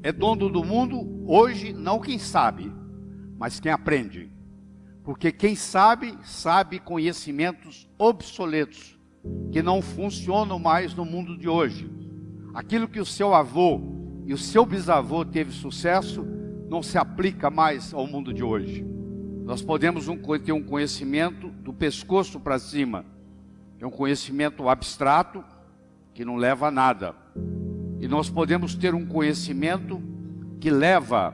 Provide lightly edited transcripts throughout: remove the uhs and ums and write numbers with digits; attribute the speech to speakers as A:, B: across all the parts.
A: É dono do mundo hoje, não quem sabe, mas quem aprende. Porque quem sabe, sabe conhecimentos obsoletos, que não funcionam mais no mundo de hoje. Aquilo que o seu avô e o seu bisavô teve sucesso, não se aplica mais ao mundo de hoje. Nós podemos ter um conhecimento do pescoço para cima, que é um conhecimento abstrato, que não leva a nada. E nós podemos ter um conhecimento que leva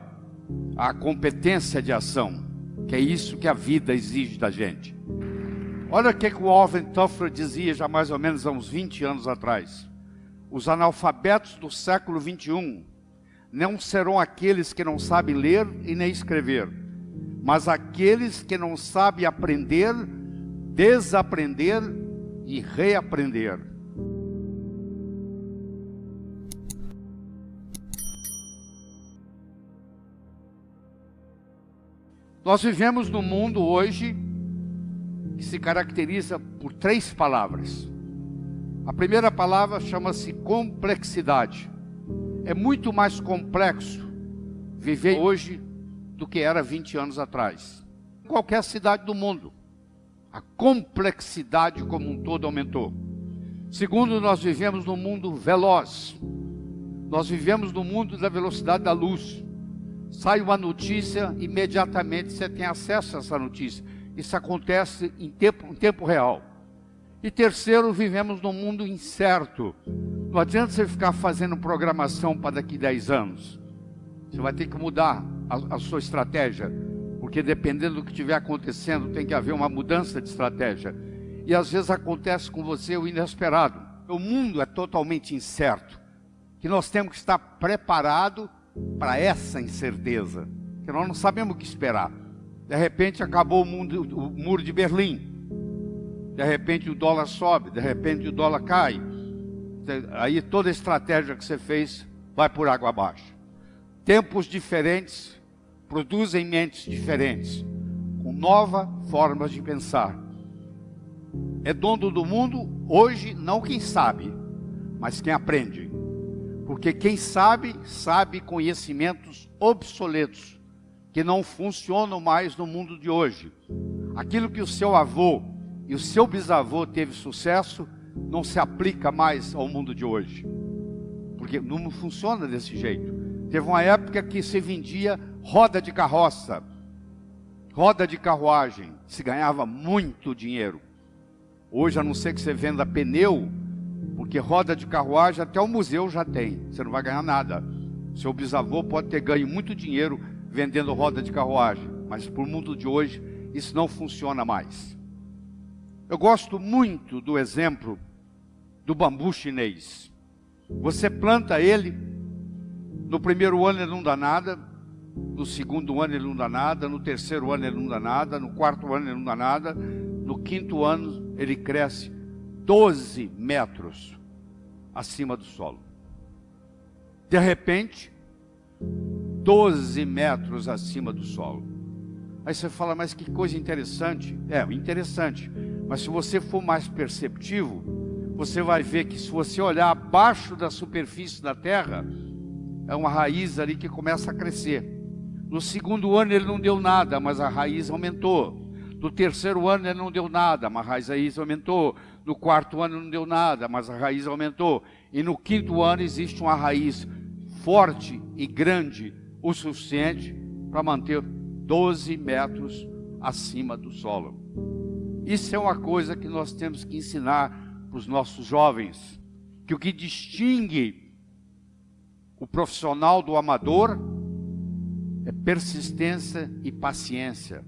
A: à competência de ação, que é isso que a vida exige da gente. Olha o que o Alvin Toffler dizia já mais ou menos há uns 20 anos atrás. Os analfabetos do século 21 não serão aqueles que não sabem ler e nem escrever, mas aqueles que não sabem aprender, desaprender e reaprender. Nós vivemos num mundo hoje que se caracteriza por 3 palavras. A primeira palavra chama-se complexidade. É muito mais complexo viver hoje do que era 20 anos atrás. Em qualquer cidade do mundo, a complexidade como um todo aumentou. Segundo, nós vivemos num mundo veloz. Nós vivemos no mundo da velocidade da luz. Sai uma notícia, imediatamente você tem acesso a essa notícia. Isso acontece em tempo real. E terceiro, vivemos num mundo incerto. Não adianta você ficar fazendo programação para daqui 10 anos. Você vai ter que mudar a sua estratégia, porque dependendo do que estiver acontecendo, tem que haver uma mudança de estratégia. E às vezes acontece com você o inesperado. O mundo é totalmente incerto, que nós temos que estar preparados para essa incerteza, que nós não sabemos o que esperar. De repente acabou o muro de Berlim. De repente o dólar sobe, de repente o dólar cai. Aí toda a estratégia que você fez vai por água abaixo. Tempos diferentes produzem mentes diferentes, com novas formas de pensar. É dono do mundo hoje, não quem sabe, mas quem aprende. Porque quem sabe, sabe conhecimentos obsoletos, que não funcionam mais no mundo de hoje. Aquilo que o seu avô e o seu bisavô teve sucesso, não se aplica mais ao mundo de hoje. Porque não funciona desse jeito. Teve uma época que se vendia roda de carroça, roda de carruagem, se ganhava muito dinheiro. Hoje, a não ser que você venda pneu, porque roda de carruagem até o museu já tem, você não vai ganhar nada. Seu bisavô pode ter ganho muito dinheiro vendendo roda de carruagem, mas para o mundo de hoje, isso não funciona mais. Eu gosto muito do exemplo do bambu chinês. Você planta ele, no primeiro ano ele não dá nada, no segundo ano ele não dá nada, no terceiro ano ele não dá nada, no quarto ano ele não dá nada, no quinto ano ele cresce 12 metros acima do solo. De repente, 12 metros acima do solo. Aí você fala, mas que coisa interessante. É, interessante. Mas se você for mais perceptivo, você vai ver que se você olhar abaixo da superfície da terra, é uma raiz ali que começa a crescer. No segundo ano ele não deu nada, mas a raiz aumentou. No terceiro ano ele não deu nada, mas a raiz aumentou. No quarto ano não deu nada, mas a raiz aumentou. E no quinto ano existe uma raiz forte e grande o suficiente para manter 12 metros acima do solo. Isso é uma coisa que nós temos que ensinar para os nossos jovens, que o que distingue o profissional do amador é persistência e paciência.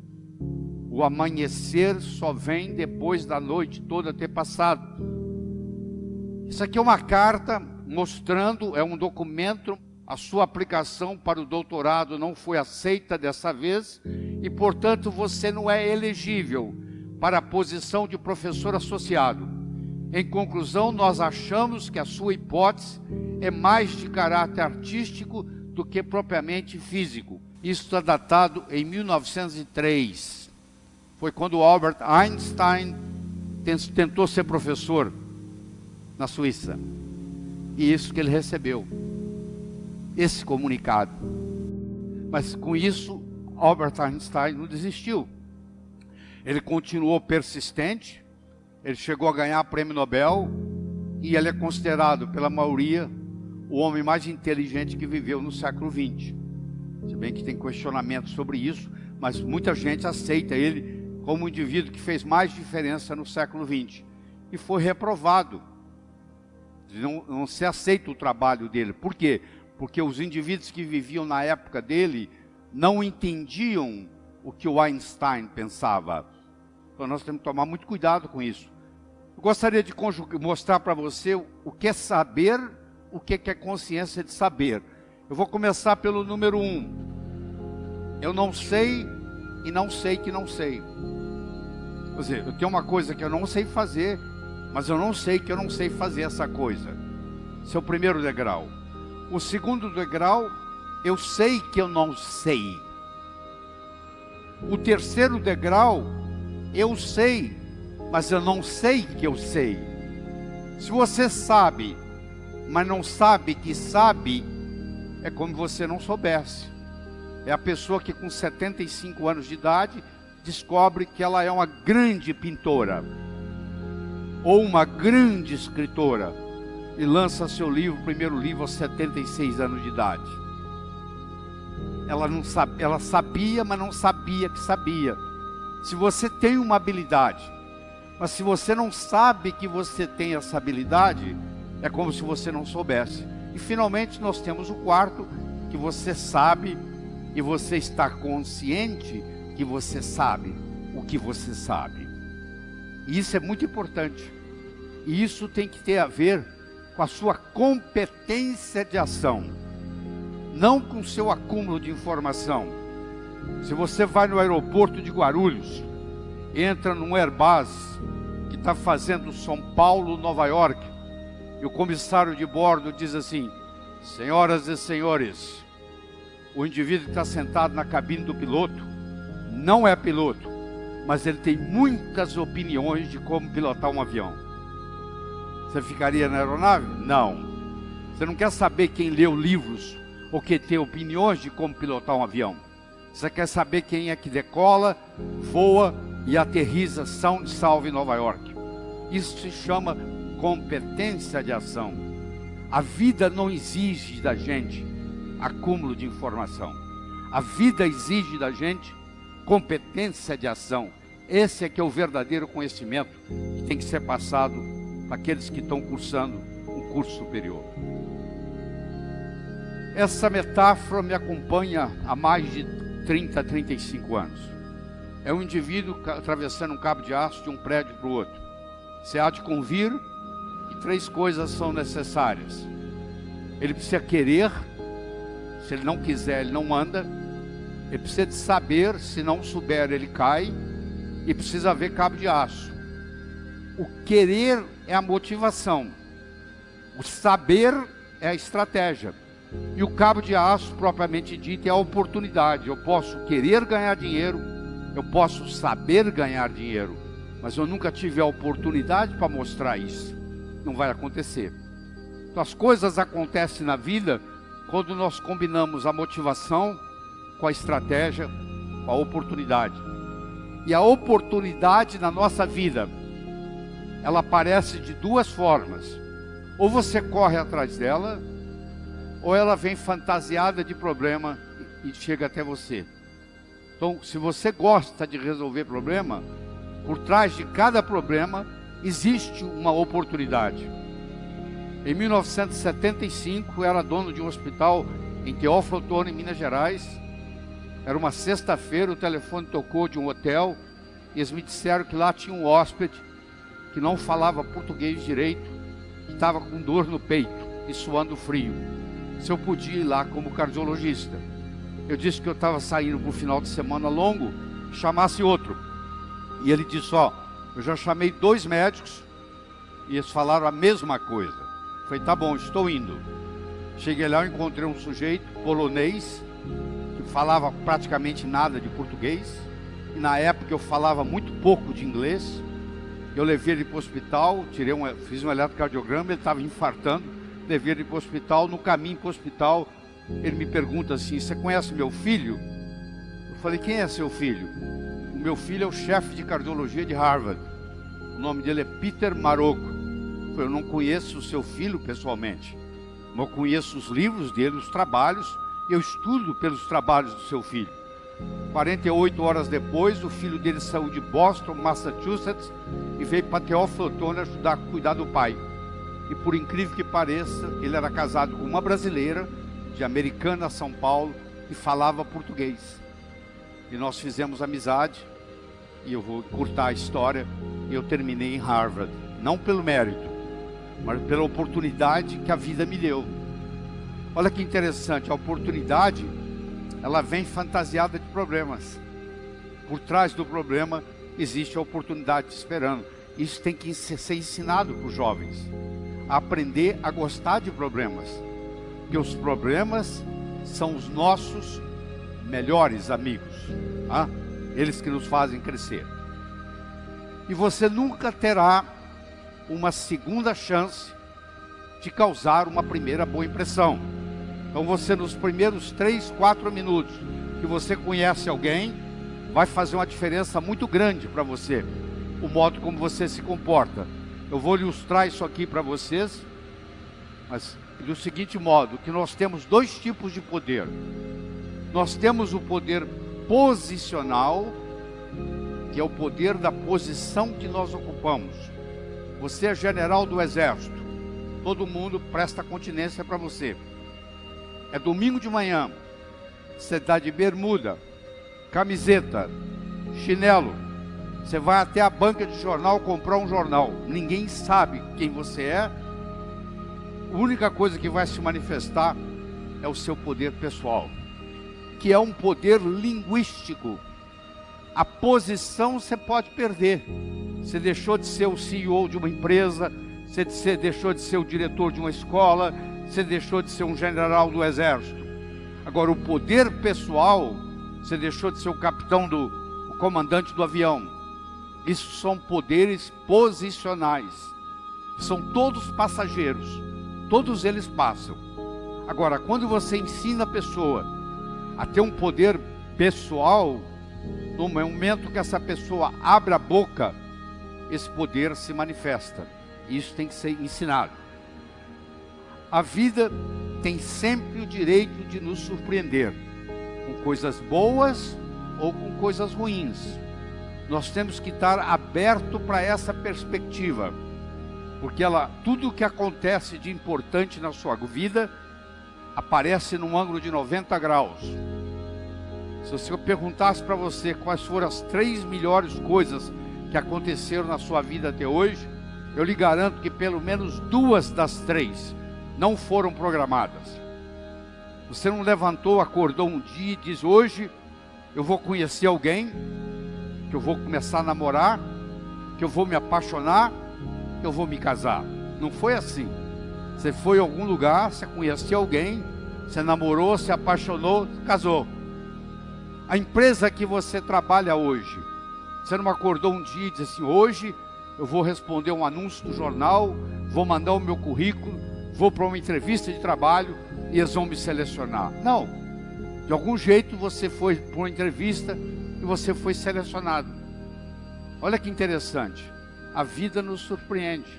A: O amanhecer só vem depois da noite toda ter passado. Isso aqui é uma carta mostrando, é um documento, a sua aplicação para o doutorado não foi aceita dessa vez e, portanto, você não é elegível para a posição de professor associado. Em conclusão, nós achamos que a sua hipótese é mais de caráter artístico do que propriamente físico. Isso está datado em 1903. Foi quando Albert Einstein tentou ser professor na Suíça. E isso que ele recebeu. esse comunicado. Mas com isso, Albert Einstein não desistiu. Ele continuou persistente, ele chegou a ganhar prêmio Nobel, e ele é considerado pela maioria o homem mais inteligente que viveu no século XX. Se bem que tem questionamentos sobre isso, mas muita gente aceita ele como o indivíduo que fez mais diferença no século XX. E foi reprovado. Não se aceita o trabalho dele. Por quê? Porque os indivíduos que viviam na época dele não entendiam o que o Einstein pensava. Então nós temos que tomar muito cuidado com isso. Eu gostaria de mostrar para você o que é saber, o que é consciência de saber. Eu vou começar pelo número 1. Eu não sei e não sei que não sei. Quer dizer, eu tenho uma coisa que eu não sei fazer, mas eu não sei que eu não sei fazer essa coisa. Esse é o primeiro degrau. O segundo degrau, eu sei que eu não sei. O terceiro degrau, eu sei, mas eu não sei que eu sei. Se você sabe, mas não sabe que sabe, é como se você não soubesse. É a pessoa que com 75 anos de idade descobre que ela é uma grande pintora ou uma grande escritora e lança seu livro, primeiro livro, aos 76 anos de idade. Ela não sabe, ela sabia, mas não sabia que sabia. Se você tem uma habilidade, mas se você não sabe que você tem essa habilidade, é como se você não soubesse. E finalmente nós temos o quarto, que você sabe e você está consciente que você sabe o que você sabe. E isso é muito importante. E isso tem que ter a ver com a sua competência de ação, não com o seu acúmulo de informação. Se você vai no aeroporto de Guarulhos, entra num Airbus que está fazendo São Paulo, Nova York, e o comissário de bordo diz assim: senhoras e senhores, o indivíduo que está sentado na cabine do piloto não é piloto, mas ele tem muitas opiniões de como pilotar um avião. Você ficaria na aeronave? Não. Você não quer saber quem leu livros ou quem tem opiniões de como pilotar um avião. Você quer saber quem é que decola, voa e aterriza são e salvo em Nova York. Isso se chama competência de ação. A vida não exige da gente acúmulo de informação. A vida exige da gente competência de ação. Esse é que é o verdadeiro conhecimento que tem que ser passado para aqueles que estão cursando um curso superior. Essa metáfora me acompanha há mais de 30, 35 anos. É um indivíduo atravessando um cabo de aço de um prédio para o outro. Você há de convir que 3 coisas são necessárias. Ele precisa querer, se ele não quiser, ele não anda. Ele precisa de saber, se não souber, ele cai. E precisa haver cabo de aço. O querer é a motivação. O saber é a estratégia. E o cabo de aço, propriamente dito, é a oportunidade. Eu posso querer ganhar dinheiro, eu posso saber ganhar dinheiro, mas eu nunca tive a oportunidade para mostrar isso. Não vai acontecer. Então as coisas acontecem na vida quando nós combinamos a motivação com a estratégia, com a oportunidade. E a oportunidade na nossa vida, ela aparece de 2 formas. Ou você corre atrás dela, ou ela vem fantasiada de problema e chega até você. Então, se você gosta de resolver problema, por trás de cada problema existe uma oportunidade. Em 1975, eu era dono de um hospital em Teófilo Otoni, em Minas Gerais. Era uma sexta-feira, o telefone tocou de um hotel e eles me disseram que lá tinha um hóspede que não falava português direito, que estava com dor no peito e suando frio. Se eu podia ir lá como cardiologista. Eu disse que eu estava saindo para um final de semana longo, chamasse outro. E ele disse: ó, eu já chamei 2 médicos e eles falaram a mesma coisa. Eu falei: tá bom, estou indo. Cheguei lá, eu encontrei um sujeito polonês que falava praticamente nada de português. E na época eu falava muito pouco de inglês. Eu levei ele para o hospital, fiz um eletrocardiograma, ele estava infartando. Levei ele para o hospital. No caminho para o hospital, ele me pergunta assim: você conhece meu filho? Eu falei: quem é seu filho? O meu filho é o chefe de cardiologia de Harvard. O nome dele é Peter Marocco. Eu falei: eu não conheço o seu filho pessoalmente, mas eu conheço os livros dele, os trabalhos, e eu estudo pelos trabalhos do seu filho. 48 horas depois, o filho dele saiu de Boston, Massachusetts, e veio para Teófilo Otoni ajudar a cuidar do pai. E por incrível que pareça, ele era casado com uma brasileira, de Americana, São Paulo, e falava português. E nós fizemos amizade, e eu vou encurtar a história, e eu terminei em Harvard. Não pelo mérito, mas pela oportunidade que a vida me deu. Olha que interessante, a oportunidade, ela vem fantasiada de problemas. Por trás do problema existe a oportunidade esperando. Isso tem que ser ensinado para os jovens, a aprender a gostar de problemas, porque os problemas são os nossos melhores amigos, tá? Eles que nos fazem crescer. E você nunca terá uma segunda chance de causar uma primeira boa impressão. Então você, nos primeiros 3, 4 minutos que você conhece alguém, vai fazer uma diferença muito grande para você, o modo como você se comporta. Eu vou ilustrar isso aqui para vocês, mas do seguinte modo, que nós temos 2 tipos de poder. Nós temos o poder posicional, que é o poder da posição que nós ocupamos. Você é general do exército, todo mundo presta continência para você. É domingo de manhã, você está de bermuda, camiseta, chinelo, você vai até a banca de jornal comprar um jornal. Ninguém sabe quem você é. A única coisa que vai se manifestar é o seu poder pessoal, que é um poder linguístico. A posição você pode perder. Você deixou de ser o CEO de uma empresa, você deixou de ser o diretor de uma escola, você deixou de ser um general do exército. Agora, o poder pessoal, você deixou de ser o capitão, o comandante do avião. Isso são poderes posicionais. São todos passageiros. Todos eles passam. Agora, quando você ensina a pessoa a ter um poder pessoal, no momento que essa pessoa abre a boca, esse poder se manifesta. Isso tem que ser ensinado. A vida tem sempre o direito de nos surpreender, com coisas boas ou com coisas ruins. Nós temos que estar aberto para essa perspectiva, porque tudo o que acontece de importante na sua vida aparece num ângulo de 90 graus. Se eu perguntasse para você quais foram as 3 melhores coisas que aconteceram na sua vida até hoje, eu lhe garanto que pelo menos 2 das 3 não foram programadas. Você não levantou, acordou um dia e diz: hoje eu vou conhecer alguém, que eu vou começar a namorar, que eu vou me apaixonar, que eu vou me casar. Não foi assim. Você foi a algum lugar, você conheceu alguém, você namorou, se apaixonou, casou. A empresa que você trabalha hoje, você não acordou um dia e disse assim: hoje eu vou responder um anúncio do jornal, vou mandar o meu currículo, vou para uma entrevista de trabalho e eles vão me selecionar. Não. De algum jeito você foi para uma entrevista e você foi selecionado. Olha que interessante. A vida nos surpreende.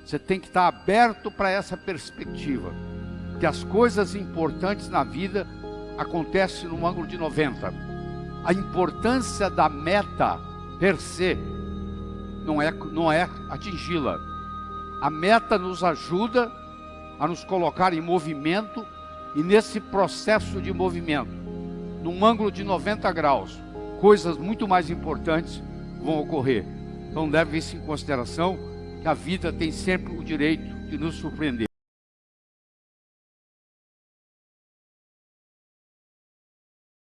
A: Você tem que estar aberto para essa perspectiva, que as coisas importantes na vida acontecem num ângulo de 90. A importância da meta per se não é atingi-la. A meta nos ajuda a nos colocar em movimento, e nesse processo de movimento, num ângulo de 90 graus, coisas muito mais importantes vão ocorrer. Então leve isso em consideração, que a vida tem sempre o direito de nos surpreender.